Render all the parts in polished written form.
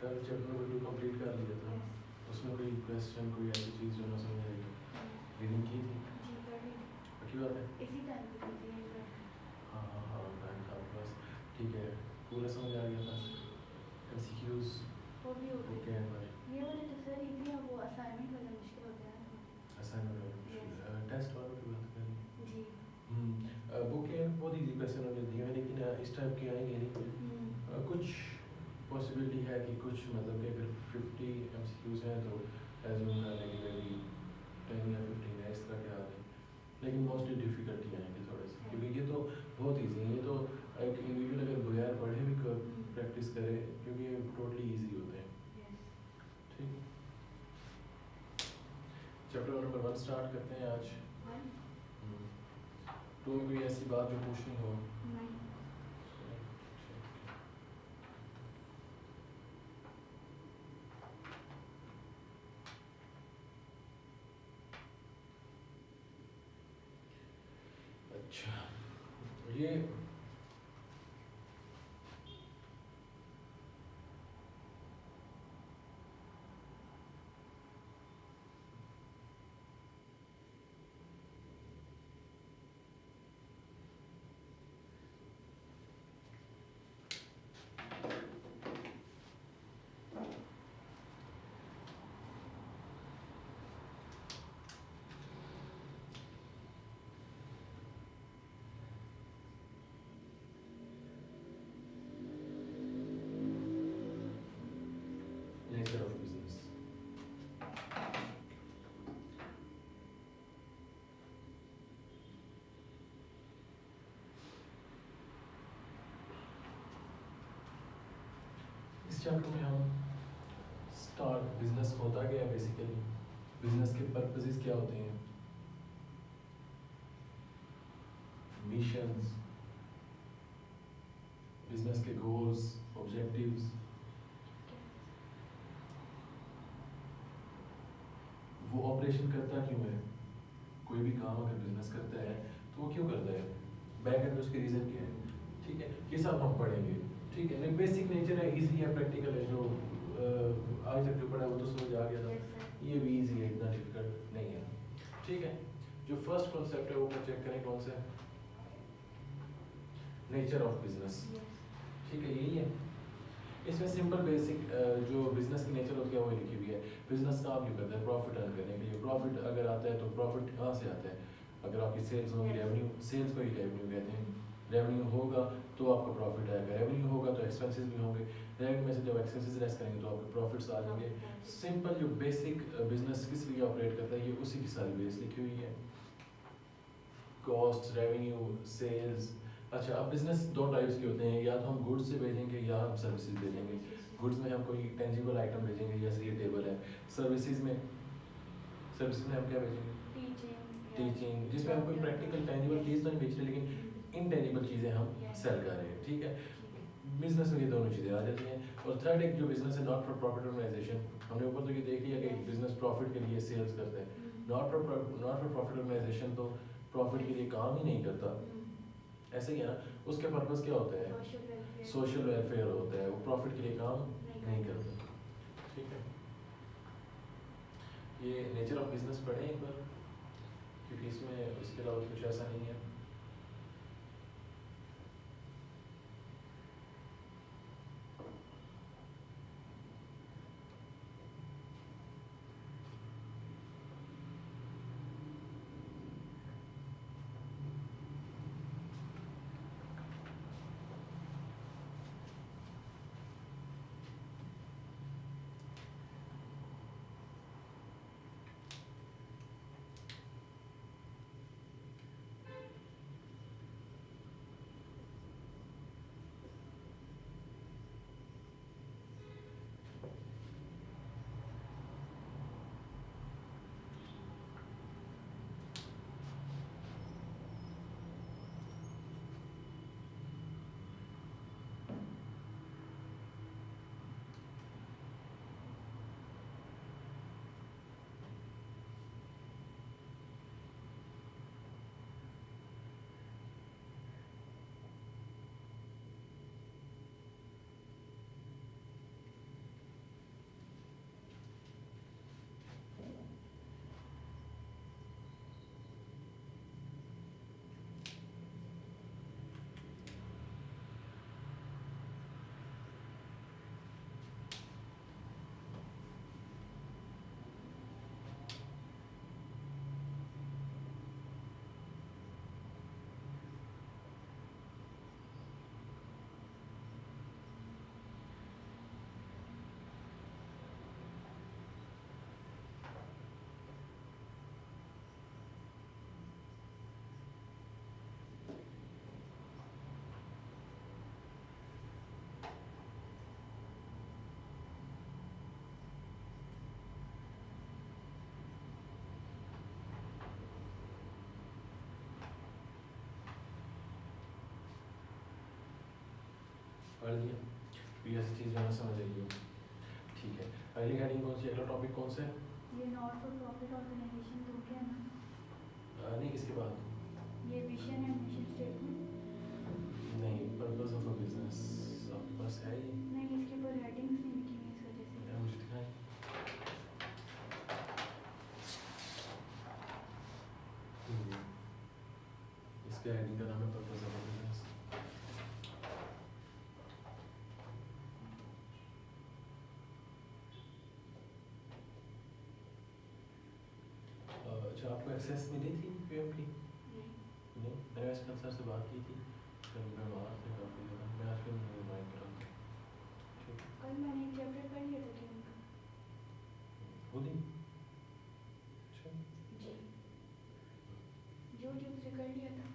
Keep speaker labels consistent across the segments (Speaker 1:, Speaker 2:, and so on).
Speaker 1: कल chapter number 2 complete कर लिया था, उसमें कोई क्वेश्चन कोई ऐसी चीज़ जो ना समझ आई हो? रीडिंग की थी?
Speaker 2: जी कर ली।
Speaker 1: पक्की बात है?
Speaker 2: इसी टाइम पे की थी एक
Speaker 1: हाँ टाइम था आपके पास, ठीक है, पूरा समझ आ गया था। MCQs
Speaker 2: वो भी हो
Speaker 1: ओके
Speaker 2: गई।
Speaker 1: हैं हमारे,
Speaker 2: ये वाले तो सर इजी है, वो असाइनमेंट वाले मुश्किल होते हैं ना।
Speaker 1: असाइनमेंट वाले मुश्किल, टेस्ट वालों की बात करें।
Speaker 2: जी।
Speaker 1: बुक है बहुत इजी क्वेश्चन होने दिए हैं, लेकिन इस टाइप के आएंगे नहीं। कुछ पॉसिबिलिटी है कि कुछ मतलब कि अगर 50 MCQs हैं तो एज्यूम कर लेंगे मे बी 10 या 15 है, इस तरह के आ गए, लेकिन मोस्टली डिफ़िकल्टी आएंगे थोड़े से, क्योंकि ये तो बहुत ईजी है, ये तो एक इंडिविजुअल अगर बगैर पढ़े भी प्रैक्टिस करे, क्योंकि ये टोटली ईजी होते हैं। ठीक, चैप्टर नंबर 1 स्टार्ट करते हैं आज। तो कोई ऐसी बात जो पूछनी हो?
Speaker 2: नहीं।
Speaker 1: अच्छा, ये नेचर ऑफ बिजनेस। इस चैप्टर में हम स्टार्ट बिजनेस होता क्या है, बेसिकली बिजनेस के पर्पसेस क्या होते हैं, मिशंस, बिजनेस के गोल्स, ऑब्जेक्टिव्स, वो ऑपरेशन करता क्यों है, कोई भी काम अगर बिजनेस करता है तो वो क्यों करता है, बैक एंड उसके रीजन क्या है, ठीक है, ये सब हम पढ़ेंगे। ठीक है, बेसिक नेचर है, इजी है, प्रैक्टिकल है, जो आज तक जो पढ़ा है वो तो समझ आ गया था, ये भी इजी है, इतना डिफिकल्ट नहीं है। ठीक है, जो फर्स्ट कॉन्सेप्ट है वो चेक करें, कौन सा है, नेचर ऑफ बिजनेस। ठीक है, यही है। इसमें सिंपल बेसिक जो बिजनेस की नेचर होती है वो लिखी हुई है। बिजनेस काम क्यों करता है, प्रॉफिट अर्न करने के लिए। प्रॉफिट अगर आता है तो प्रॉफिट कहाँ से आता है, अगर आपकी सेल्स होगी, रेवेन्यू, सेल्स को ही रेवेन्यू कहते हैं, रेवेन्यू होगा तो आपका प्रॉफिट आएगा, रेवेन्यू होगा तो एक्सपेंसेस भी होंगे, रेवेन्यू में से जब एक्सपेंसेस लेस करेंगे तो आपके प्रॉफिट्स आ जाएंगे। सिंपल जो बेसिक बिजनेस किस लिए ऑपरेट करता है ये उसी की सारी बेस लिखी हुई है, कॉस्ट, रेवेन्यू, सेल्स। अच्छा, अब बिजनेस दो टाइप्स के होते हैं, या तो हम गुड्स से भेजेंगे या हम सर्विसेज भेजेंगे। गुड्स में हम कोई टेंजिबल आइटम भेजेंगे, जैसे ये टेबल है। सर्विसेज में हम क्या भेजेंगे, टीचिंग, जिसमें हम कोई प्रैक्टिकल टेंजिबल चीज़ तो नहीं बेच रहे, लेकिन इनटेंजिबल चीज़ें हम सेल कर रहे हैं। ठीक है, बिजनेस में ये दोनों चीज़ें आ जाती हैं। और थर्ड एक जो बिजनेस है नॉट फॉर प्रॉफिट ऑर्गेनाइजेशन, हमने ऊपर तो ये देख लिया कि बिजनेस प्रॉफिट के लिए सेल्स करते हैं। नॉट फॉर प्रॉफिट ऑर्गेनाइजेशन तो प्रॉफिट के लिए काम ही नहीं करता, ऐसे ही है ना, उसके पर्पस क्या होता है, सोशल वेलफेयर होता है, वो प्रॉफिट के लिए काम नहीं करता। ठीक है, ये नेचर ऑफ बिजनेस पढ़ें एक बार, क्योंकि इसमें इसके अलावा कुछ ऐसा नहीं है। पढ़ लिया, तो ये ऐसी चीज़ जो है समझ रही हो। ठीक है, अगली हेडिंग कौन सी, अगला टॉपिक कौन सा है?
Speaker 2: ये नॉट फॉर प्रॉफिट ऑर्गेनाइजेशन तो क्या है ना?
Speaker 1: नहीं, इसके बाद
Speaker 2: ये विजन एंड मिशन स्टेटमेंट
Speaker 1: नहीं, पर्पस ऑफ अ बिजनेस आपके पास है ये?
Speaker 2: नहीं, इसके ऊपर हेडिंग्स नहीं लिखी हुई इस वजह से।
Speaker 1: या मुझे दिखाएं। इसके हेडिंग का नाम है पर्पस ऑफ अ बिजनेस। अच्छा, आपको एक्सेस मिली थी पीएम की? नहीं, मैंने वैसे कल सर से बात की थी, फिर मैं वहाँ से काफ़ी ज़्यादा, मैं आज फिर रिमाइंड करा था। ठीक है,
Speaker 2: कल मैंने एक चैप्टर पढ़ लिया था कि उनका।
Speaker 1: खुद ही? अच्छा,
Speaker 2: जी, यूट्यूब से कर लिया था।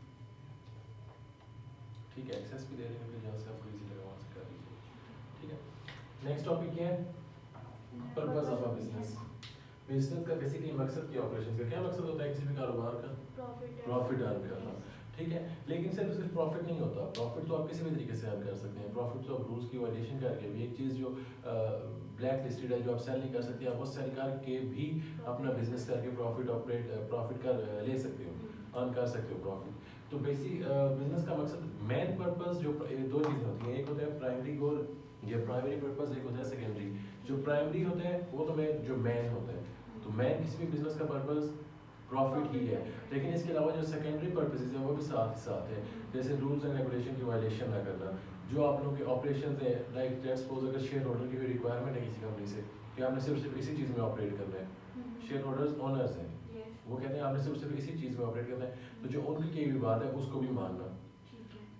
Speaker 1: ठीक है, एक्सेस भी दे रहे हैं, फिर जहाँ से आपको इजी लगा वहाँ से कर लीजिए। ठीक है, नेक्स्ट टॉपिक क्या है? Purpose of a business. Business का बेसिकली मकसद क्या, ऑपरेशन का क्या मकसद होता है किसी भी कारोबार का? प्रॉफिट अर्न करना। ठीक है, लेकिन सिर्फ प्रॉफिट नहीं होता, प्रॉफिट तो आप किसी भी तरीके से अर्न कर सकते हैं। प्रॉफिट तो आप रूल्स की वायलेशन करके भी, एक चीज़ जो ब्लैक लिस्टेड है, जो आप सेल नहीं कर सकते, आप वो सेल करके भी अपना बिजनेस करके प्रॉफिट का ले सकते हो, अर्न कर सकते हो प्रॉफिट। तो बेसिक बिजनेस का मकसद, मेन पर्पस जो दो चीज़ें होती हैं, एक होता है प्राइमरी गोल या प्राइमरी पर्पस, एक होता है सेकेंडरी। जो प्राइमरी होता है वो तो जो मेन होता है, तो मेन किसी भी बिजनेस का पर्पस प्रॉफिट ही है, लेकिन इसके अलावा जो सेकेंडरी पर्पसेस हैं वो भी साथ ही साथ है। जैसे रूल्स एंड रेगुलेशन की वायलेशन ना करना, जो आप लोगों के ऑपरेशंस हैं, लाइक लेट्स सपोज अगर शेयर होल्डर की कोई रिक्वायरमेंट है किसी कंपनी से कि आपने सिर्फ इसी चीज़ में ऑपरेट करना है, शेयर होल्डर्स ओनर्स हैं, वो कहते हैं आपने सिर्फ इसी चीज़ में ऑपरेट करना है, तो जो उनकी की भी बात है उसको भी मानना।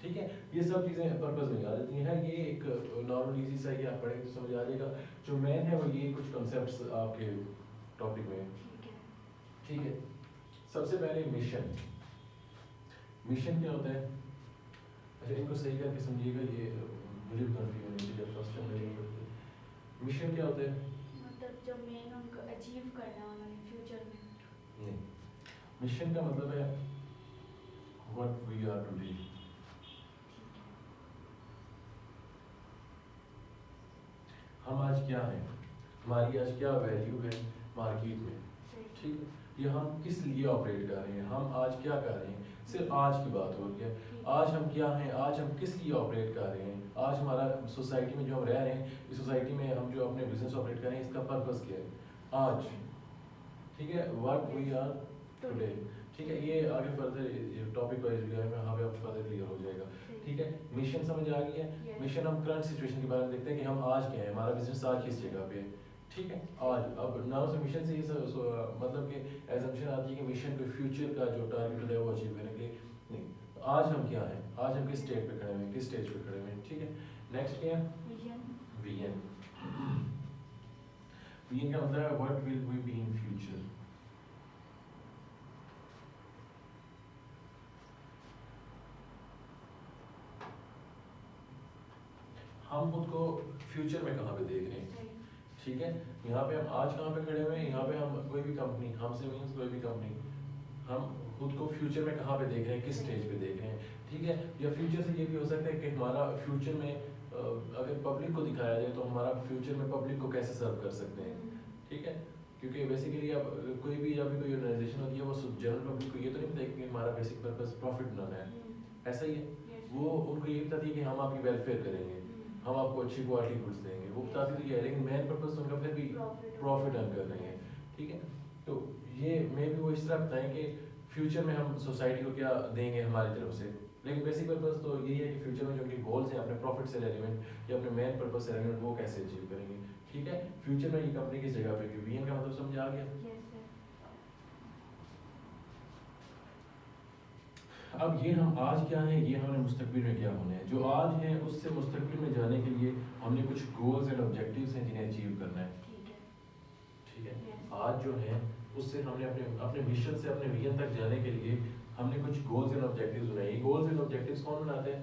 Speaker 1: ठीक है, ये सब चीज़ें पर्पस में आ जाती हैं। ये एक नॉर्मल इजी सा ही आप पढ़ेंगे तो समझ आ जाएगा। जो मेन है वो ये कुछ कॉन्सेप्ट्स आपके टॉपिक में। ठीक है, सबसे पहले मिशन। मिशन क्या होता है? अच्छा, इनको सही करके समझिएगा, ये मुझे भी कंफ्यूजन होती है फर्स्ट टाइम मैंने पढ़ी। मिशन क्या होता है?
Speaker 2: मतलब जब मेन उनको अचीव करना उन्होंने फ्यूचर में।
Speaker 1: नहीं, मिशन का मतलब है व्हाट वी आर टुडे। हम आज क्या हैं, हमारी आज क्या वैल्यू है मार्केट में। ठीक है, ये हम किस लिए ऑपरेट कर रहे हैं, हम आज क्या कर रहे हैं, सिर्फ आज की बात हो रही है। आज हम क्या हैं, आज हम किस लिए ऑपरेट कर रहे हैं, आज हमारा सोसाइटी में जो हम रह रहे हैं, इस सोसाइटी में हम जो अपने बिजनेस ऑपरेट कर रहे हैं, इसका पर्पस क्या है आज। ठीक है, व्हाट वी आर टुडे। ठीक है, ये आगे फर्दर टॉपिक वाइज जो है यहाँ पे आप फर्दर क्लियर हो जाएगा। ठीक है, मिशन समझ आ गई है। मिशन हम करंट सिचुएशन के बारे में देखते हैं कि हम आज क्या है, हमारा बिजनेस आज किस जगह पे है। ठीक है, आज अब नाम से मिशन से ये मतलब कि एजम्पशन आती है कि मिशन पे फ्यूचर का जो टारगेट है वो अचीव करेंगे। नहीं, आज हम क्या हैं, आज हम किस स्टेट पे खड़े हुए हैं, किस स्टेज पे खड़े हुए हैं। ठीक है, नेक्स्ट क्या है? विजन। विजन का मतलब है what will we be in future. हम खुद को फ्यूचर में कहाँ पे देख रहे हैं। ठीक है, यहाँ पे हम आज कहाँ पे खड़े हुए हैं, यहाँ पे हम कोई भी कंपनी, हमसे मीन्स कोई भी कंपनी, हम खुद को फ्यूचर में कहाँ पे देख रहे हैं, किस स्टेज पे देख रहे हैं। ठीक है, या फ्यूचर से ये भी हो सकता है कि हमारा फ्यूचर में अगर पब्लिक को दिखाया जाए तो हमारा फ्यूचर में पब्लिक को कैसे सर्व कर सकते हैं। ठीक है, क्योंकि बेसिकली अब कोई भी जब भी कोई ऑर्गेनाइजेशन होती है वो जनरल पब्लिक को ये तो नहीं बताएगी कि हमारा बेसिक पर्पस प्रॉफिट बनाना है, ऐसा ही है। वो उनको ये बताती है कि हम आपकी वेलफेयर करेंगे, हम आपको अच्छी क्वालिटी गुड्स देंगे, वो बताती तो ये है, लेकिन मेन पर्पस तो उनका फिर भी प्रॉफिट अर्न कर रहे हैं। ठीक है, तो ये मे भी वो इस तरह बताएं कि फ्यूचर में हम सोसाइटी को क्या देंगे हमारी तरफ से, लेकिन बेसिक पर्पस तो यही है कि फ्यूचर में जो उनके गोल्स हैं अपने प्रॉफिट से रिलेवेंट या अपने मेन पर्पस से रिलेवेंट वो कैसे अचीव करेंगे। ठीक है, फ्यूचर में ये कंपनी किस जगह पे होगी, विजन का मतलब समझ आ गया। अब ये हम आज क्या हैं, ये हमें मुस्तकबिल में क्या होना है। जो आज है उससे मुस्तकबिल में जाने के लिए हमने कुछ गोल्स एंड ऑब्जेक्टिव्स हैं जिन्हें अचीव करना है। ठीक है, आज जो है उससे हमने अपने अपने मिशन से अपने विजन तक जाने के लिए हमने कुछ गोल्स एंड ऑब्जेक्टिव्स बनाए। ये गोल्स एंड ऑब्जेक्टिव्स कौन बनाते हैं?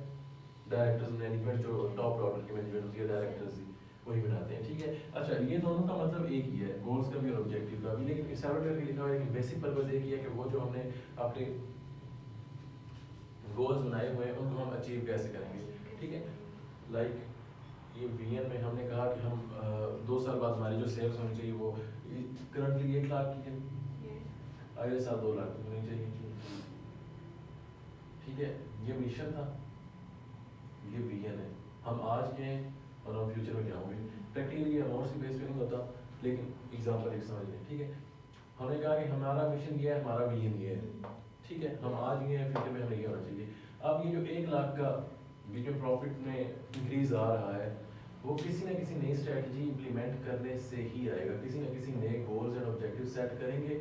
Speaker 1: डायरेक्टर्स, मैनेजमेंट, जो टॉप लेवल की मैनेजमेंट होती है, डायरेक्टर्स ही वही बनाते हैं। ठीक है, अच्छा, ये दोनों का मतलब एक ही है, गोल्स का भी और ऑब्जेक्टिव का भी, लेकिन सेपरेट करके लिखा हुआ है कि बेसिक पर्पस एक ही है कि वो जो हमने अपने गोल्स बनाए हुए हैं उनको हम अचीव कैसे करेंगे। ठीक है, लाइक ये वीएन में हमने कहा कि हम 2 साल बाद हमारी जो सेल्स होनी चाहिए वो करंटली 1 लाख की है,
Speaker 2: Yes.
Speaker 1: अगले साल 2 लाख की होनी चाहिए। ठीक है, ये मिशन था, ये वीएन है। हम आज के हैं और हम फ्यूचर में क्या होंगे। प्रैक्टिकली ये अमाउंट्स की बेस पे नहीं होता, लेकिन एग्जांपल एक समझ लें। ठीक है, हमने कहा कि हमारा मिशन ये है, हमारा वीएन ये है। ठीक है, हम आज ये हैं, फ्यूचर में हमें ये होना चाहिए। अब ये जो 1 लाख का ये जो प्रॉफिट में इंक्रीज आ रहा है, वो किसी ना किसी नई स्ट्रेटजी इम्प्लीमेंट करने से ही आएगा। किसी ना किसी नए गोल्स एंड ऑब्जेक्टिव सेट करेंगे,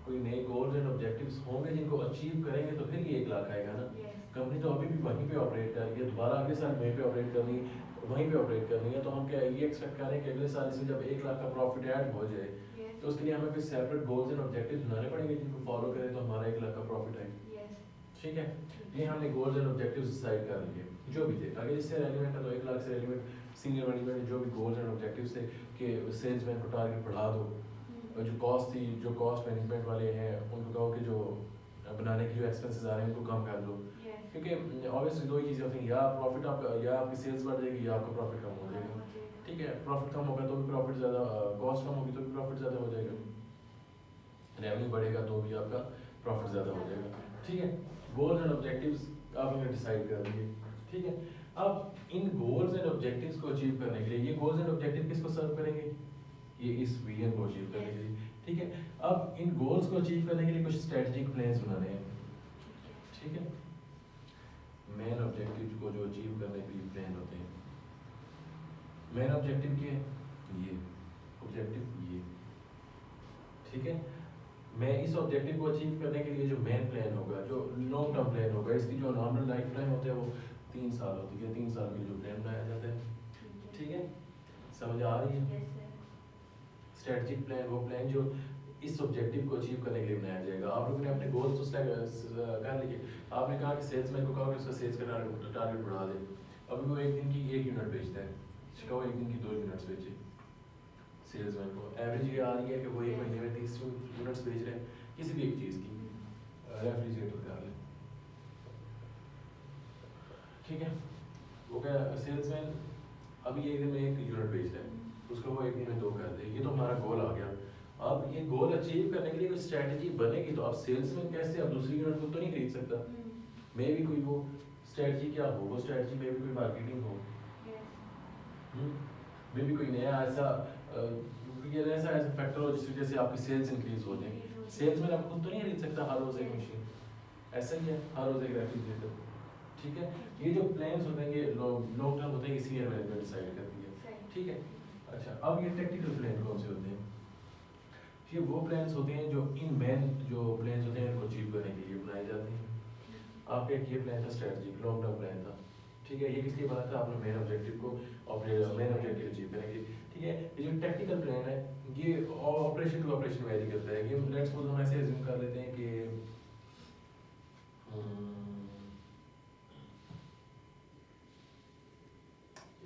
Speaker 1: कोई नए गोल्स एंड ऑब्जेक्टिव्स होंगे जिनको अचीव करेंगे तो फिर ये 1 लाख आएगा ना।
Speaker 2: Yes.
Speaker 1: कंपनी तो अभी भी वहीं पे ऑपरेट कर रही है, दोबारा अगले साल वहीं पे ऑपरेट करनी है, वहीं पे ऑपरेट करनी है। तो हम क्या ये एक्सपेक्ट कर रहे हैं कि अगले साल से जब 1 लाख का प्रॉफिट ऐड हो जाए
Speaker 2: Yes.
Speaker 1: तो उसके लिए हमें कोई सेपरेट गोल्स एंड ऑब्जेक्टिव्स बनाने पड़ेंगे जिनको फॉलो करें तो हमारा 1 लाख का प्रॉफिट आए।
Speaker 2: Yes.
Speaker 1: ठीक है, ये हमने गोल्स एंड ऑब्जेक्टिव्स डिसाइड कर लिए जो भी थे। अगर इससे रेलिवेंट है तो 1 लाख से रेलिवेंट सीनियर मैनेजमेंट जो भी गोल्स एंड ऑब्जेक्टिव्स थे कि सेल्समैन को टारगेट बढ़ा दो, और जो कॉस्ट थी, जो कॉस्ट मैनेजमेंट वाले हैं उनको कहो कि जो बनाने की जो एक्सपेंसेस आ रहे हैं उनको कम कर दो।
Speaker 2: Yes.
Speaker 1: क्योंकि ऑब्वियसली दो ही चीज़ें होती हैं, या प्रॉफिट आपका, या आपकी सेल्स बढ़ जाएगी, या आपका प्रॉफिट कम हो जाएगा। ठीक है, प्रॉफिट कम होगा तो भी प्रॉफिट ज़्यादा, कॉस्ट कम होगी तो भी प्रॉफिट ज़्यादा हो जाएगा, रेवेन्यू बढ़ेगा तो भी आपका प्रॉफिट ज़्यादा हो जाएगा। ठीक है, गोल्स एंड ऑब्जेक्टिव्स आपने डिसाइड कर दिए। ठीक है, अब इन गोल्स एंड ऑब्जेक्टिव्स को अचीव करने के लिए, ये गोल्स एंड ऑब्जेक्टिव किसको सर्व करेंगे, ये इस विजन को अचीव करने के लिए। ठीक है, अब इन गोल्स को अचीव करने के लिए कुछ स्ट्रेटजिक प्लान्स बनाने हैं। ठीक है, मेन ऑब्जेक्टिव को जो अचीव करने के लिए प्लान होते हैं, मेन ऑब्जेक्टिव क्या है, ये ऑब्जेक्टिव ये। ठीक है, मैं इस ऑब्जेक्टिव को अचीव करने के लिए जो मेन प्लान होगा, जो लॉन्ग टर्म प्लान होगा, इसकी जो नॉर्मल लाइफ टाइम होता है वो 3 साल होती है। 3 साल के जो प्लान बनाया जाता है। ठीक है, समझ आ रही है।
Speaker 2: Yes, sir.
Speaker 1: स्ट्रेटजिक प्लान वो प्लान जो इस ऑब्जेक्टिव को अचीव करने के लिए बनाया जाएगा। आप लोगों ने अपने गोल्स तो कर लिए। आपने कहा कि सेल्समैन को कहा कि उसका सेल्स का टारगेट बढ़ा दे। अभी वो एक दिन की 1 यूनिट बेचता है, उसका वो एक दिन की 2 यूनिट्स बेचे। सेल्समैन को एवरेज ये आ रही है कि वो एक महीने में 30 यूनिट्स बेच रहे हैं किसी भी एक चीज़ की, रेफ्रिजरेटर का ले। ठीक है, वो क्या सेल्समैन अभी एक दिन में 1 यूनिट बेच रहा है, उसको वो एक दिन में 2 कर दे। ये तो हमारा गोल आ गया। अब ये गोल अचीव करने के लिए कोई स्ट्रेटजी बनेगी तो अब सेल्समैन कैसे अब दूसरी यूनिट को तो नहीं खरीद सकता। मे भी कोई वो स्ट्रेटजी क्या हो, वो स्ट्रेटजी में भी कोई मार्केटिंग हो,
Speaker 2: Yes.
Speaker 1: मे भी कोई नया ऐसा ऐसा फैक्टर हो जिसकी वजह से आपकी सेल्स इंक्रीज हो जाए। सेल्समैन अब खुद तो नहीं खरीद सकता हर रोज एक मशीन, ऐसा ही है हर रोज एक रेफ्रिजरेटर। ठीक है, ये जो प्लान्स होते हैं ये लॉन्ग टर्म होते हैं, ये सीनियर मैनेजमेंट डिसाइड करती है।
Speaker 2: Right.
Speaker 1: ठीक है, अच्छा अब ये टेक्निकल प्लान कौन से होते हैं, ये वो प्लान्स होते हैं जो इन मेन जो प्लान्स होते हैं इनको अचीव करने के लिए बनाए जाते हैं। आपका एक ये प्लान था स्ट्रेटजिक लॉन्ग टर्म प्लान था। ठीक है, ये किस लिए बना था, आपने मेन ऑब्जेक्टिव को मेन ऑब्जेक्टिव अचीव करने के लिए। ठीक है, ये जो टेक्निकल प्लान है ये ऑपरेशन टू ऑपरेशन वेरी करता है। ये लेट्स सपोज हम ऐसे अज्यूम कर लेते हैं कि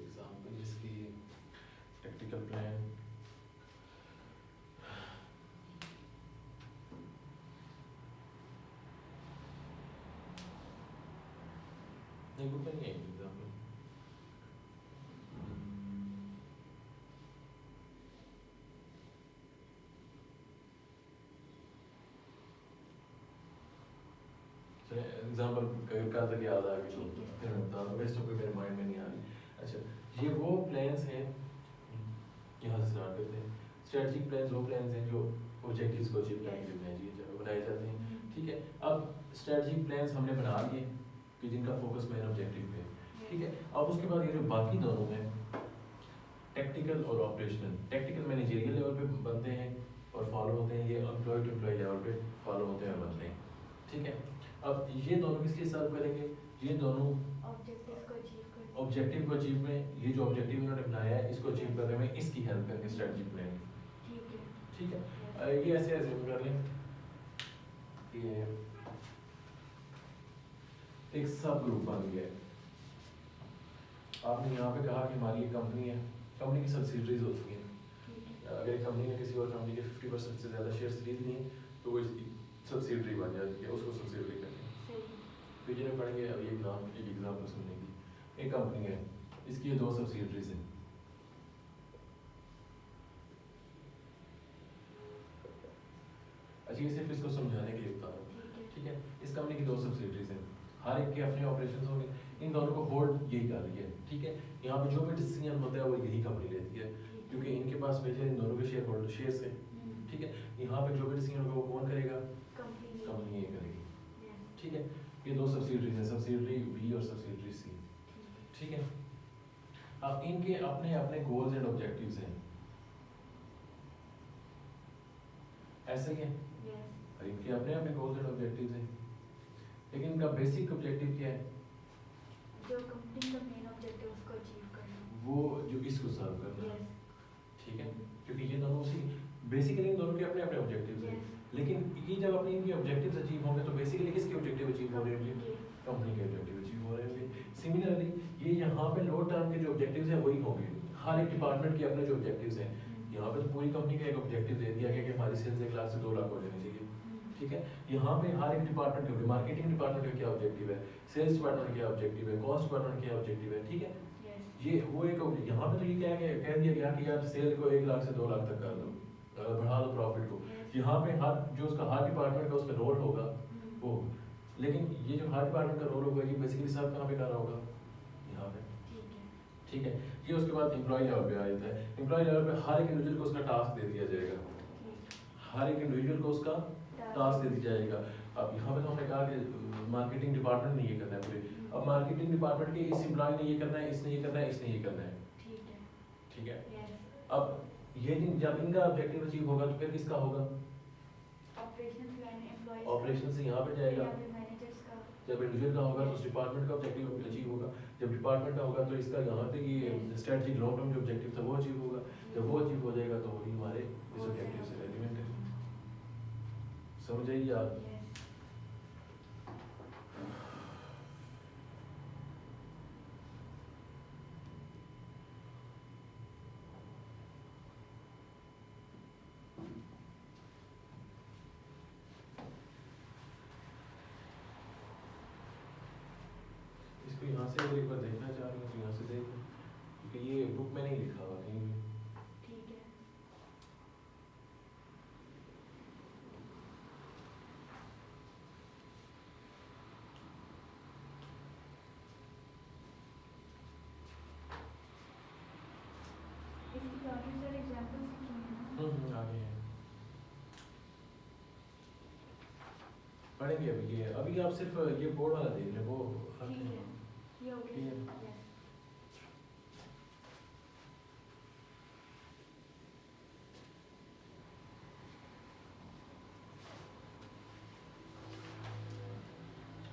Speaker 1: एग्जांपल इसकी टेक्निकल प्लान नहीं बुक नहीं है एग्जांपल। एग्जांपल का तक याद आ गई तो फिर मैं बता दूँ, वैसे तो कोई मेरे माइंड में नहीं आ रही। अच्छा, ये वो प्लान्स हैं, यहाँ से स्टार्ट करते हैं। स्ट्रेटजिक प्लान्स वो प्लान्स हैं जो ऑब्जेक्टिव्स को अचीव करने के लिए बनाए जाते हैं। ठीक है, अब स्ट्रेटजिक प्लान्स हमने बना लिए कि जिनका फोकस मेन ऑब्जेक्टिव पे है। ठीक है, अब उसके बाद ये जो बाकी दोनों हैं टेक्निकल और ऑपरेशनल, टेक्निकल मैनेजरियल लेवल पे बनते हैं और फॉलो होते हैं, ये एम्प्लॉय टू एम्प्लॉय लेवल पे फॉलो होते हैं और बनते हैं। ठीक है, अब ये दोनों किस लिए सर्व करेंगे, ये दोनों
Speaker 2: Objectives को achieve करने।
Speaker 1: ऑब्जेक्टिव को अचीव में, ये जो ऑब्जेक्टिव इन्होंने बनाया है इसको अचीव करने में इसकी हेल्प करेंगे स्ट्रेटजी प्लान।
Speaker 2: ठीक है।
Speaker 1: ठीक है, ये ऐसे अज्यूम कर लें कि एक सब ग्रुप बन गया है। आपने यहाँ पे कहा कि हमारी एक कंपनी है, कंपनी की सब्सिडरीज होती हैं।
Speaker 2: ठीक है।
Speaker 1: अगर एक कंपनी ने किसी और कंपनी के 50% से ज़्यादा शेयर्स खरीद लिए तो वो इसकी सब्सिडरी बन जाती है, उसको सब्सिडरी करते हैं।
Speaker 2: सही।
Speaker 1: पीछे में पढ़ेंगे, अब एक एग्जाम्पल सुनेंगे। एक कंपनी है इसकी ये 2 सब्सिडरीज हैं। अच्छा, ये सिर्फ इसको समझाने के लिए बता रहा हूँ, ठीक है। इस कंपनी की 2 सब्सिडरीज हैं, हर एक के अपने ऑपरेशंस होंगे, इन दोनों को होल्ड यही कर रही है, ठीक है। यहाँ पे जो भी डिसीजन होता है वो यही कंपनी लेती है, क्योंकि इनके पास बेचे इन दोनों के शेयर होल्डर शेयर्स हैं, ठीक है। यहाँ पे जो भी डिसीजन होगा वो कौन करेगा? कंपनी ये करेगी, ठीक है। ये 2 सब्सिडरीज हैं, सब्सिडरी बी और सब्सिडरी सी, ठीक है। अब इनके अपने अपने गोल्स एंड ऑब्जेक्टिव्स हैं, ऐसे ही है, इनके अपने अपने गोल्स एंड ऑब्जेक्टिव्स हैं, लेकिन इनका बेसिक ऑब्जेक्टिव क्या है?
Speaker 2: जो कंपनी का मेन ऑब्जेक्टिव उसको अचीव करना,
Speaker 1: वो जो इसको सर्व करना है,
Speaker 2: यस,
Speaker 1: ठीक है। क्योंकि ये दोनों उसी बेसिकली इन दोनों के अपने अपने ऑब्जेक्टिव्स हैं, लेकिन ये जब अपने इनके ऑब्जेक्टिव्स अचीव होंगे तो बेसिकली किसके ऑब्जेक्टिव अचीव हो रहे होंगे? कंपनी के ऑब्जेक्टिव अचीव हो रहे होंगे। सिमिलरली ये यहाँ पे लो टर्म के जो ऑब्जेक्टिव्स हैं वही होंगे, हर एक डिपार्टमेंट के अपने जो ऑब्जेक्टिव्स हैं। यहाँ पे तो पूरी कंपनी का एक ऑब्जेक्टिव दे दिया गया कि हमारी सेल्स 1 लाख से 2 लाख हो जानी चाहिए, ठीक है। यहाँ पे हर एक डिपार्टमेंट के, मार्केटिंग डिपार्टमेंट का क्या ऑब्जेक्टिव है, सेल्स डिपार्टमेंट का क्या ऑब्जेक्टिव है, कॉस्ट डिपार्टमेंट क्या ऑब्जेक्टिव है, ठीक है। ये वो एक यहाँ पे तो ये कह दिया गया कि यार सेल को 1 लाख से 2 लाख तक कर दो, बढ़ा दो प्रॉफिट को। यहाँ पे हर जो उसका हर डिपार्टमेंट का उसमें रोल होगा वो, लेकिन ये जो हर डिपार्टमेंट का रोल होगा ये बेसिकली सब कहाँ पे कर रहा होगा? यहाँ पे, ठीक है। ये उसके बाद एम्प्लॉय लेवल पे आ जाता है। एम्प्लॉय लेवल पे हर एक इंडिविजुअल को उसका टास्क दे दिया जाएगा, हर एक इंडिविजुअल को उसका टास्क दे दिया जाएगा। अब यहाँ पे तो हमने कहा कि मार्केटिंग डिपार्टमेंट ने ये करना है पूरे, अब मार्केटिंग डिपार्टमेंट के इस एम्प्लॉय ने ये करना है, इसने ये करना है, इसने ये करना है, ठीक है। अब ये जब इनका ऑब्जेक्टिव अचीव होगा तो फिर किसका होगा? ऑपरेशन से यहाँ पे जाएगा, जब इंडिविजुअल का होगा तो उस डिपार्टमेंट का ऑब्जेक्टिव अचीव होगा, जब डिपार्टमेंट का होगा तो इसका यहाँ पे ये स्ट्रेटजी लॉन्ग टर्म जो ऑब्जेक्टिव था वो अचीव होगा, जब वो अचीव हो जाएगा तो वही हमारे इस ऑब्जेक्टिव से रेलिवेंट है। समझ आइए आप? इसको यहाँ से अगर एक बार देखना चाह रहे हो तो यहाँ से देख लो, क्योंकि ये बुक में नहीं लिखा हुआ कहीं भी। आगे है, पढ़ेंगे अभी। ये अभी आप सिर्फ ये बोर्ड वाला देख लें, वो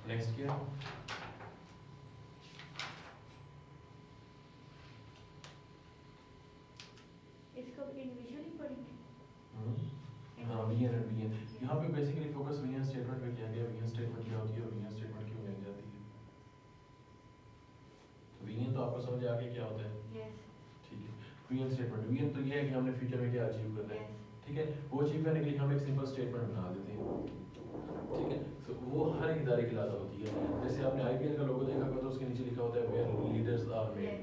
Speaker 1: नेक्स्ट किया।
Speaker 2: इसको इंडिविजुअली पढ़ेंगे।
Speaker 1: हाँ, वीएन एंड वीएन, यहाँ पे बेसिकली फोकस वीएन स्टेटमेंट पे किया गया। वीएन स्टेटमेंट क्या होती है और वीएन स्टेटमेंट क्यों मिल जाती है? वीएन तो आपको समझ आ गया क्या होता है, ठीक है। वीएन स्टेटमेंट, वीएन तो ये है कि हमने फ्यूचर में क्या अचीव करना है, ठीक है। वो अचीव करने के लिए हम एक सिंपल स्टेटमेंट बना देते हैं, ठीक है। तो वो हर एक इदारे की लाता होती है। जैसे आपने आईपीएल का लोगो देखा होगा तो उसके नीचे लिखा होता है वेयर लीडर्स आर मेड,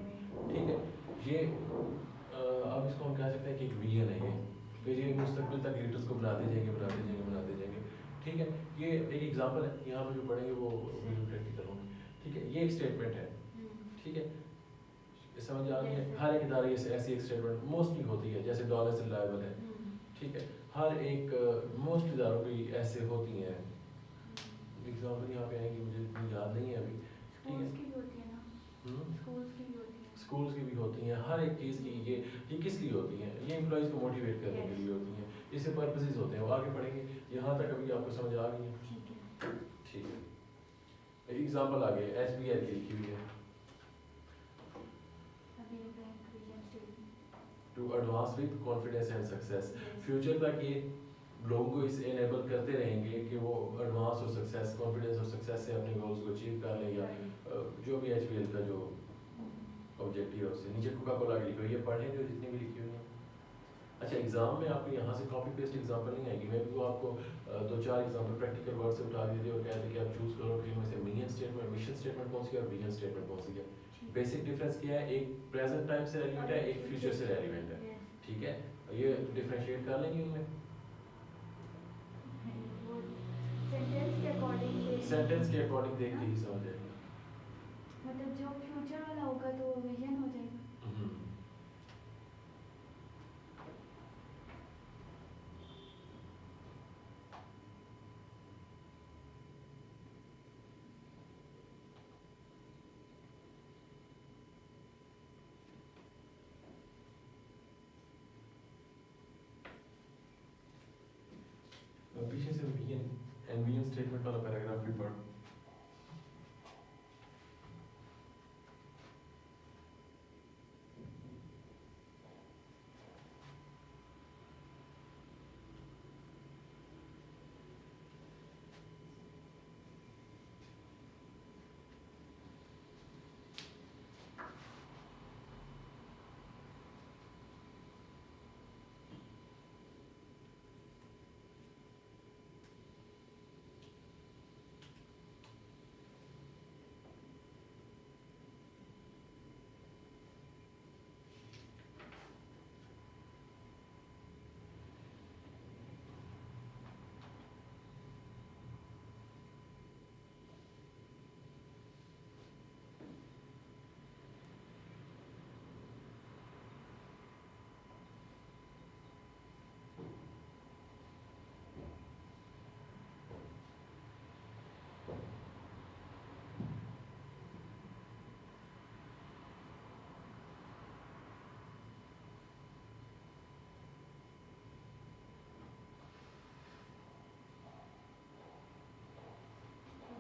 Speaker 1: ठीक है। ये अब इसको हम कह सकते हैं कि एक वीएन है ये, फिर ये मुस्तकबिल तक लीडर्स को बनाते जाएंगे, ठीक है। ये एक एग्जांपल है, यहाँ पे जो पढ़ेंगे वो प्रैक्टिकल होंगे, ठीक है। ये एक स्टेटमेंट है, ठीक है। समझ आ रही है? हर एक इदारे ऐसी एक स्टेटमेंट मोस्टली होती है, जैसे डॉलर्स रिलायबल है, ठीक है। हर एक मोस्ट इदारों की ऐसे होती हैं। एग्जांपल यहाँ पे आएंगे, मुझे इतनी याद नहीं है अभी, ठीक है। स्कूल्स की भी होती हैं, हर एक चीज़ की ये किस लिए होती हैं? ये एम्प्लॉइज़ को मोटिवेट करने के लिए होती हैं, इससे पर्पसेस होते हैं। वो आगे पढ़ेंगे, यहाँ तक अभी आपको समझ आ गई है, ठीक है। एग्जांपल आगे एसबीआई की लिखी हुई है, to advance with confidence and success. Future तक ये लोगों को इस एनेबल करते रहेंगे कि वो एडवांस और सक्सेस, कॉन्फिडेंस और सक्सेस से अपने गोल्स को अचीव कर लें, या जो भी एचबीएल का जो ऑब्जेक्टिव है उससे। नीचे कोका कोला की लिखी हुई है, पढ़ें जो जितनी भी लिखी हुई है। अच्छा, एग्जाम में आपको यहाँ से कॉपी पेस्ट एग्जांपल नहीं आएगी, मैं भी वो आपको दो चार एग्जांपल प्रैक्टिकल वर्ड से उठा देते और कहते कि आप चूज करो कि इनमें से मिशन स्टेटमेंट कौन सी है और विजन स्टेटमेंट कौन सी है।
Speaker 2: ठीक
Speaker 1: बेसिक डिफरेंस क्या है, एक प्रेजेंट टाइम से रेलिवेंट है, एक फ्यूचर से रेलिवेंट है,
Speaker 2: Yes.
Speaker 1: ठीक है। ये डिफरेंशिएट कर लेंगे इनमें।
Speaker 2: वो सेंटेंस के अकॉर्डिंग से
Speaker 1: सेंटेंस के अकॉर्डिंग देख के ही समझ जाएगा।
Speaker 2: मतलब जो फ्यूचर वाला होगा तो विजन हो जाएगा।
Speaker 1: हम्म। अब पीछे से विजन एंड विजन स्टेटमेंट वाला पैराग्राफ भी पढ़।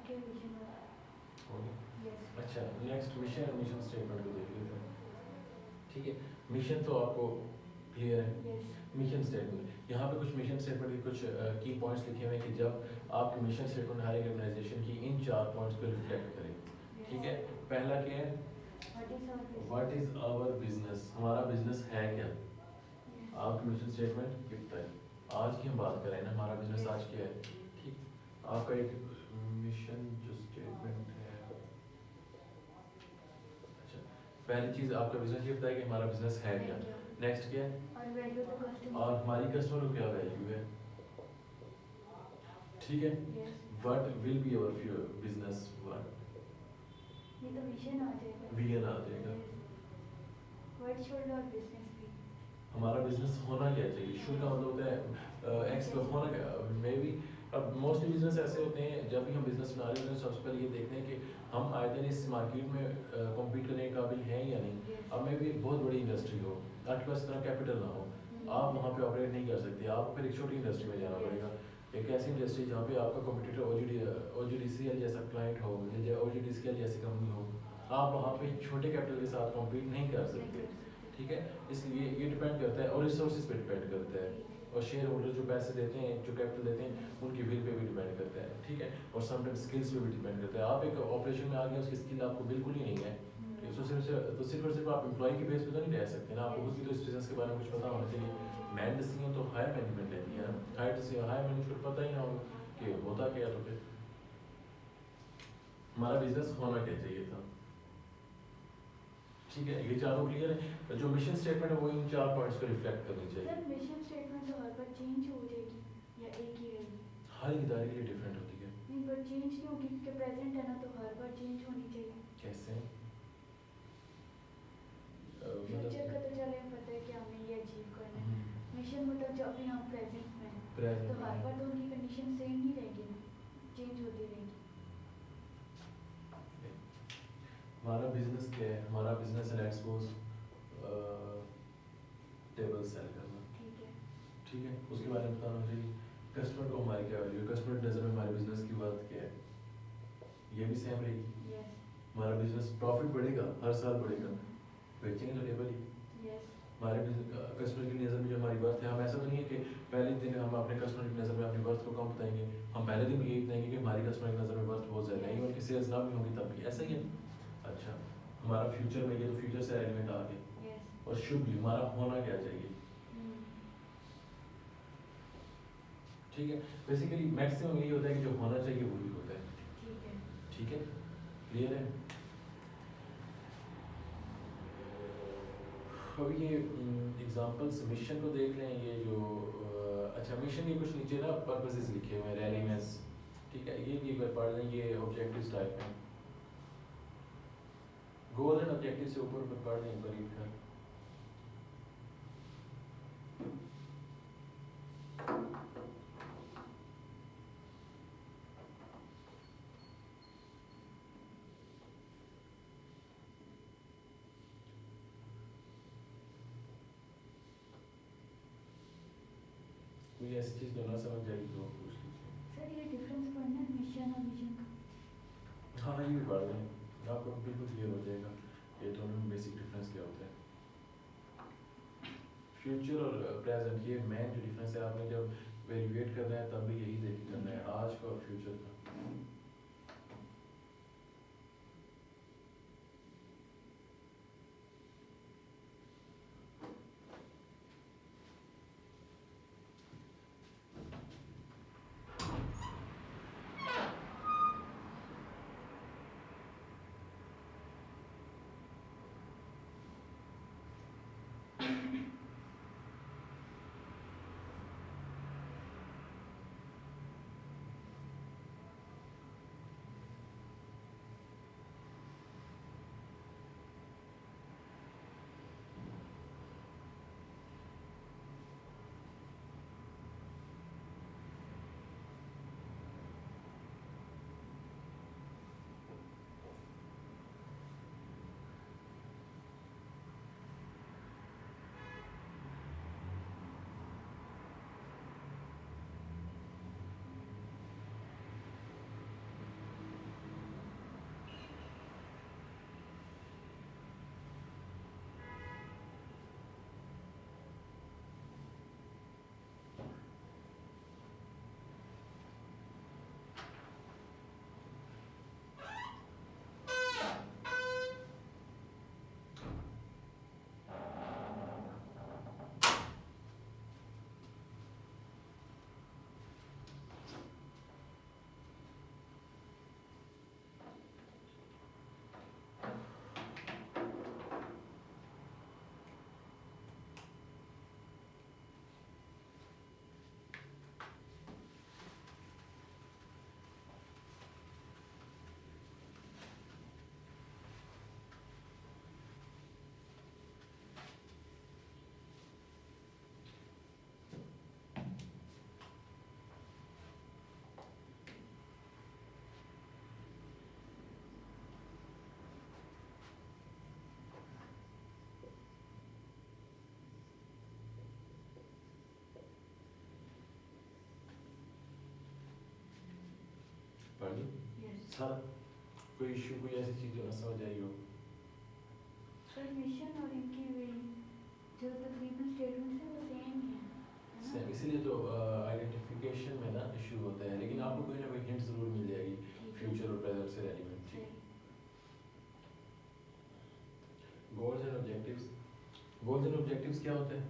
Speaker 2: ओके विजन वाला। यस।
Speaker 1: अच्छा, next mission and mission statement को देख लेते हैं, ठीक है। मिशन तो आपको क्लियर है।
Speaker 2: यस।
Speaker 1: मिशन स्टेटमेंट, यहाँ पे कुछ मिशन स्टेटमेंट के कुछ की पॉइंट्स लिखे हुए हैं कि जब आपके मिशन स्टेटमेंट हर एक ऑर्गेनाइजेशन की इन 4 पॉइंट्स को रिफ्लेक्ट करें, ठीक है। पहला क्या है, व्हाट इज आवर बिजनेस, हमारा बिजनेस है क्या। आपका मिशन स्टेटमेंट ये बताए, आज की हम बात करें ना, हमारा बिजनेस आज क्या है, ठीक। आपका एक मिशन जो स्टेटमेंट है, अच्छा, पहली चीज आपका बिजनेस ये बताए कि हमारा बिजनेस है क्या। नेक्स्ट क्या है,
Speaker 2: और वैल्यू टू कस्टमर।
Speaker 1: और हमारी कस्टमर को क्या वैल्यू है, ठीक है।
Speaker 2: Yes.
Speaker 1: What will be our business, what
Speaker 2: ये तो विजन आ जाएगा।
Speaker 1: विजन आ जाएगा।
Speaker 2: What should our business be.
Speaker 1: हमारा बिजनेस होना क्या चाहिए, शुड का मतलब होता है एक्सपेक्ट होना क्या, मे बी। अब मोस्टली बिजनेस ऐसे होते हैं, जब भी हम बिजनेस बना रहे होते हैं सबसे पहले ये देखते हैं कि हम आए दिन इस मार्केट में कम्पीट करने के काबिल हैं या नहीं। अब मे भी एक बहुत बड़ी इंडस्ट्री हो, आपके पास इतना कैपिटल ना हो, आप वहाँ पे ऑपरेट नहीं कर सकते, आपको फिर एक छोटी इंडस्ट्री में जाना पड़ेगा। एक ऐसी इंडस्ट्री जहाँ पे आपका कम्पिटिटर OGDCL जैसा क्लाइंट हो या OGDCL जैसी कंपनी हो, आप वहाँ पे छोटे कैपिटल के साथ कम्पीट नहीं कर सकते, ठीक है। इसलिए ये डिपेंड करता है और रिसोर्सेज पे डिपेंड करता है, और शेयर होल्डर जो पैसे देते हैं, जो कैपिटल देते हैं, उनकी विल पे भी डिपेंड करता है, ठीक है। और समटाइम्स स्किल्स पे भी डिपेंड करता है। आप एक ऑपरेशन में आ गए, उसकी स्किल आपको बिल्कुल ही नहीं है, तो सिर्फ और सिर्फ आप एम्प्लॉय के बेस पे तो नहीं रह सकते ना, आपको खुद भी तो इस बिजनेस के बारे में कुछ पता होना चाहिए। मैन डिसीजन तो हायर मैनेजमेंट लेती है ना, हायर मैनेजमेंट पता ही ना हो कि होता क्या है, तो फिर हमारा बिजनेस होना क्या चाहिए था, ठीक है। ये चारों क्लियर है। जो मिशन स्टेटमेंट है वो इन 4 पॉइंट्स को रिफ्लेक्ट करनी चाहिए।
Speaker 2: सर मिशन स्टेटमेंट तो हर बार चेंज हो जाएगी या एक ही रहेगी।
Speaker 1: हर इदारे के लिए डिफरेंट होती है।
Speaker 2: नहीं पर चेंज नहीं होगी क्योंकि प्रेजेंट है ना, तो हर बार चेंज होनी चाहिए।
Speaker 1: कैसे,
Speaker 2: फ्यूचर का तो चले पता है कि हमें ये अचीव करना है। मिशन मतलब जो अभी हम प्रेजेंट में हैं,
Speaker 1: Present
Speaker 2: तो हर
Speaker 1: में।
Speaker 2: बार तो उनकी कंडीशन सेम नहीं रहेगी ना, चेंज होती रहेगी।
Speaker 1: हमारा बिजनेस क्या है, हमारा बिजनेस है एक्सपोज टेबल सेल करना,
Speaker 2: ठीक है।
Speaker 1: ठीक है। उसके बारे में बताना चाहिए। कस्टमर को हमारी क्या वैल्यू है, कस्टमर नज़र में हमारे बिजनेस की बात क्या है, ये भी सेम रहेगी।
Speaker 2: यस।
Speaker 1: हमारा बिजनेस प्रॉफिट बढ़ेगा, हर साल बढ़ेगा, बेचेंगे तो टेबल ही।
Speaker 2: यस।
Speaker 1: हमारे कस्टमर की नज़र में जो हमारी वर्थ है, हम ऐसा तो नहीं है कि पहले दिन हम अपने कस्टमर की नज़र में अपनी वर्थ को कम बताएंगे, हम पहले दिन भी यही बताएंगे कि हमारी कस्टमर की नज़र में वर्थ बहुत ज़्यादा है, इवन की सेल्स ना भी होंगी तब भी ऐसा ही है। अच्छा, हमारा फ्यूचर में, ये तो फ्यूचर से एलिमेंट आ गए।
Speaker 2: यस।
Speaker 1: और शुड भी, हमारा होना क्या चाहिए, ठीक है, बेसिकली मैक्सिमम यही होता है कि जो होना चाहिए वही होता है।
Speaker 2: ठीक है।
Speaker 1: ठीक है, क्लियर है। अब ये एग्जांपल्स मिशन को देख लें। ये जो अच्छा मिशन के कुछ नीचे ना पर्पसेस लिखे हुए हैं, रेलेवेंस, ठीक है, ये भी एक बार पढ़ लें। ये ऑब्जेक्टिव्स टाइप हैं, गोल एंड ऑब्जेक्टिव से ऊपर ऊपर पढ़ लें एक बार रीड कर। कोई ऐसी चीज़ तो ना समझ जाएगी तो पूछ लीजिए।
Speaker 2: सर ये डिफरेंस पढ़ना है मिशन और विजन का।
Speaker 1: हाँ ये भी पढ़ लें, आपको बिल्कुल क्लियर हो जाएगा ये दोनों में बेसिक डिफरेंस क्या होता है। फ्यूचर और प्रेजेंट, ये मेन जो डिफरेंस है, आपने जब वेरिएट करना है तब भी यही देख करना है, आज का और फ्यूचर का। पढ़ ली
Speaker 2: यस।
Speaker 1: सर, कोई इशू, कोई ऐसी चीज़ जो ना समझ आई हो।
Speaker 2: सर मिशन और इनकी वे जो तकरीबन स्टेटमेंट्स हैं वो सेम ही है ना?
Speaker 1: इसीलिए तो आइडेंटिफिकेशन में ना इशू होता है, लेकिन आपको कोई ना कोई हिंट ज़रूर मिल जाएगी
Speaker 2: ठीक है।
Speaker 1: फ्यूचर और प्रेजेंट से रेलिवेंट।
Speaker 2: सही।
Speaker 1: Goals and objectives, goals and objectives क्या होते हैं?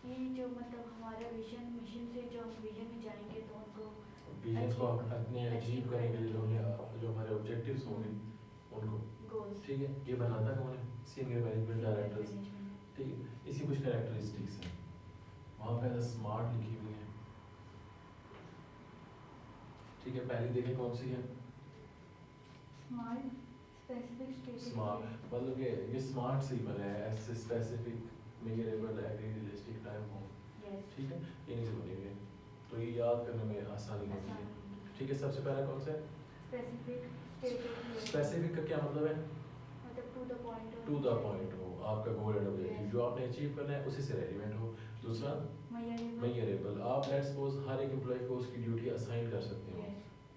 Speaker 2: ये जो मतलब हमारा विजन मिशन से जो हम विजन में जाएंगे तो उनको
Speaker 1: विजन को हम अपने अचीव
Speaker 2: achieve
Speaker 1: करने के लिए जो
Speaker 2: करने
Speaker 1: हमें जो हमारे ऑब्जेक्टिव्स होंगे उनको,
Speaker 2: गोल्स।
Speaker 1: ठीक है, ये बनाता कौन है? Senior management directors,
Speaker 2: management.
Speaker 1: ठीक है। इसी कुछ कैरेक्टरिस्टिक्स हैं, वहाँ पे स्मार्ट लिखी हुई है, ठीक है। पहली देखें कौन सी है?
Speaker 2: Smart specific static.
Speaker 1: स्मार्ट मतलब कि ये स्मार्ट से ही बना है, ऐसे specific, measurable, agree, realistic, time हो,
Speaker 2: यस।
Speaker 1: ठीक है, इन्हीं से बने हुए हैं, तो ये याद करने में आसानी होती है, ठीक है। सबसे पहला कौन सा है?
Speaker 2: Specific static.
Speaker 1: स्पेसिफिक का क्या मतलब है?
Speaker 2: मतलब to the point.
Speaker 1: To the point हो, आपका गोल एंड ऑब्जेक्टिव जो आपने अचीव करना है उसी से रेलिवेंट हो। दूसरा मेजरेबल, आप लेट्स सपोज हर एक एम्प्लॉय को उसकी ड्यूटी असाइन कर सकते हो,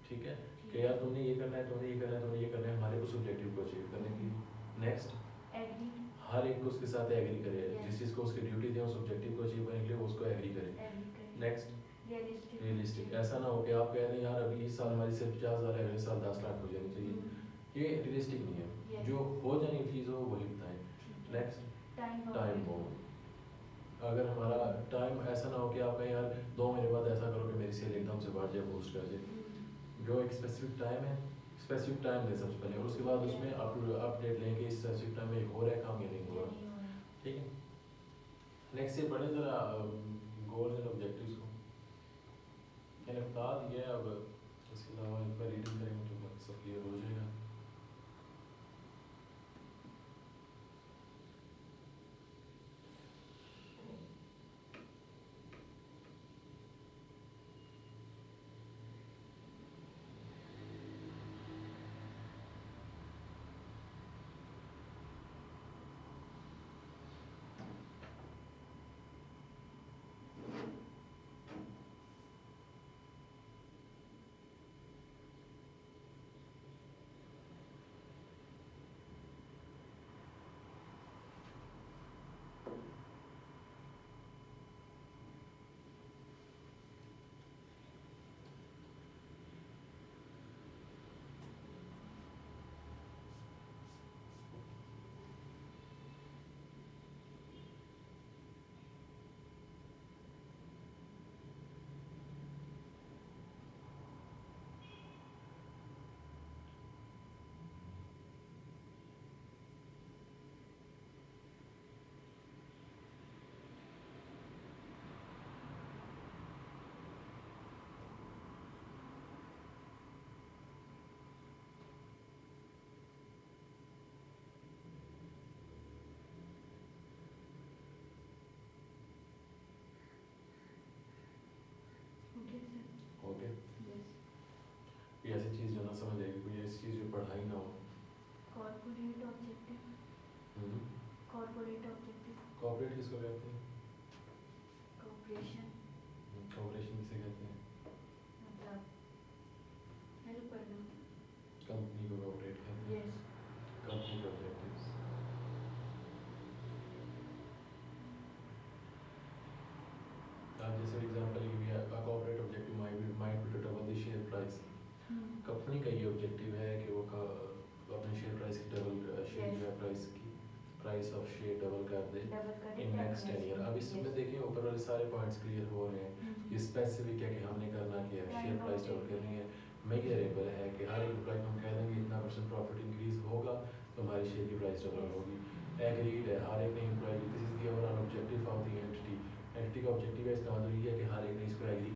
Speaker 1: ठीक है, कि यार तुमने ये करना है, तुमने ये करना है, तुमने ये करना है, हमारे उस ऑब्जेक्टिव को अचीव करने के लिए। Next,
Speaker 2: agree.
Speaker 1: हर एक को उसके साथ एग्री करे,
Speaker 2: Yes.
Speaker 1: जिस चीज़ को उसकी ड्यूटी दे उस ऑब्जेक्टिव को अचीव करने के लिए वो उसको एग्री करे। Next,
Speaker 2: realistic.
Speaker 1: रियलिस्टिक, ऐसा ना हो कि आप कह रहे हैं यार अभी इस साल हमारी सिर्फ 50,000 है, अगले साल 10 लाख हो जानी चाहिए, ये रियलिस्टिक नहीं है।
Speaker 2: Yes.
Speaker 1: जो हो जाने की चीज़ हो वही बताएं। नेक्स्ट,
Speaker 2: टाइम
Speaker 1: टाइम हो, अगर हमारा टाइम ऐसा ना हो कि आप कहें यार 2 महीने बाद ऐसा करो कि मेरी सेल एकदम से बढ़ जाए, बूस्ट कर जाए। जो एक स्पेसिफिक टाइम है, स्पेसिफिक टाइम दें सबसे पहले, और उसके बाद उसमें अपडेट लें कि इस स्पेसिफिक टाइम में हो रहा है काम या नहीं हो
Speaker 2: या
Speaker 1: रहा।
Speaker 2: नहीं हो रहा।
Speaker 1: ठीक है, नेक्स्ट ये पढ़े ज़रा गोल्स एंड ऑब्जेक्टिव्स को। मैंने बता दिया है, अब इसके अलावा इन पर रीडिंग करेंगे तो बाकी सब क्लियर हो जाएगा।
Speaker 2: Okay sir.
Speaker 1: Okay,
Speaker 2: yes.
Speaker 1: ये ऐसी चीज़ जो ना समझ आएगी, कोई ऐसी चीज़ जो पढ़ाई ना हो।
Speaker 2: Corporate objective. Corporate objective.
Speaker 1: Corporate किसको कहते हैं?
Speaker 2: कॉर्पोरेशन
Speaker 1: कॉर्पोरेशन किसे कहते हैं?
Speaker 2: मतलब हेल्प करना।
Speaker 1: कंपनी को कॉर्पोरेट कहते हैं।
Speaker 2: यस।
Speaker 1: कंपनी के ऑब्जेक्टिव्स, अब जैसे एग्जांपल ये भी है, a corporate objective might be to double the share price। Company का ये ऑब्जेक्टिव है कि वो अपने शेयर प्राइस की डबल, शेयर
Speaker 2: Yes.
Speaker 1: जो है प्राइस की, प्राइस ऑफ शेयर डबल कर दे
Speaker 2: डबल करें
Speaker 1: इन नेक्स्ट 10 ईयर। अब इसमें देखें ऊपर वाले सारे पॉइंट्स क्लियर हो रहे हैं। ये स्पेसिफिक है कि हमने करना क्या है, शेयर प्राइस डबल करनी है। मेजरेबल है कि हर एम्प्लॉय को हम कह देंगे इतना % प्रॉफिट इंक्रीज होगा तो हमारी शेयर की प्राइस डबल होगी। एग्रीड है हर एक ने employ, this is the overall objective of the entity. Entity का ऑब्जेक्टिव है, इसका मतलब ये है कि हर एक ने इसको एग्री